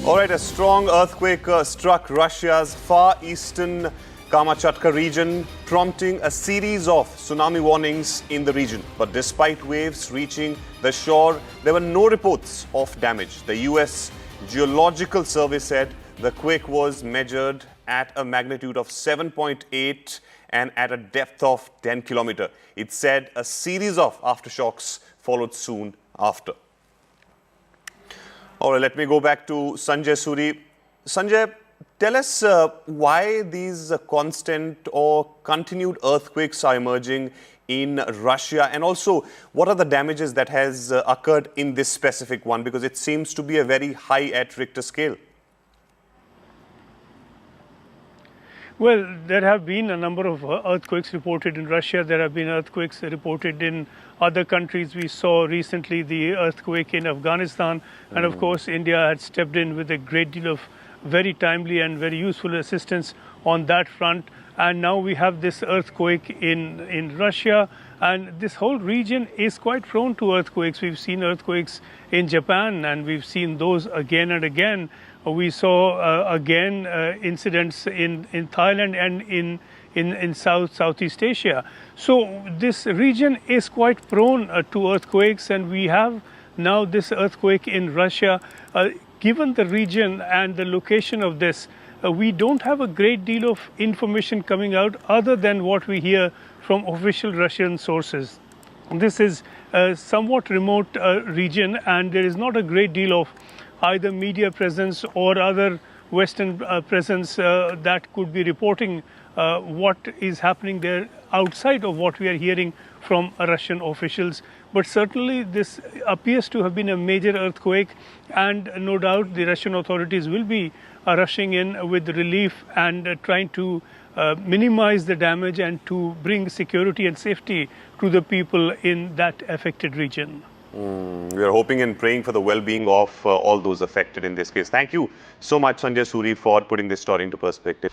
All right, a strong earthquake struck Russia's far eastern Kamchatka region, prompting a series of tsunami warnings in the region. But despite waves reaching the shore, there were no reports of damage. The US Geological Survey said the quake was measured at a magnitude of 7.8 and at a depth of 10 kilometers. It said a series of aftershocks followed soon after. All right, let me go back to Sanjay Suri. Sanjay, tell us why these constant or continued earthquakes are emerging in Russia, and also what are the damages that has occurred in this specific one, because it seems to be a very high at Richter scale. Well, there have been a number of earthquakes reported in Russia. There have been earthquakes reported in other countries. We saw recently the earthquake in Afghanistan. And of course, India had stepped in with a great deal of very timely and very useful assistance on that front. And now we have this earthquake in Russia. And this whole region is quite prone to earthquakes. We've seen earthquakes in Japan, and we've seen those again and again. We saw again incidents in Thailand and in Southeast Asia. So this region is quite prone to earthquakes, and we have now this earthquake in Russia. Given the region and the location of this, we don't have a great deal of information coming out other than what we hear from official Russian sources. This is a somewhat remote region, and there is not a great deal of either media presence or other Western presence that could be reporting what is happening there outside of what we are hearing from Russian officials. But certainly this appears to have been a major earthquake, and no doubt the Russian authorities will be rushing in with relief and trying to minimize the damage and to bring security and safety to the people in that affected region. We are hoping and praying for the well-being of all those affected in this case. Thank you so much, Sanjay Suri, for putting this story into perspective.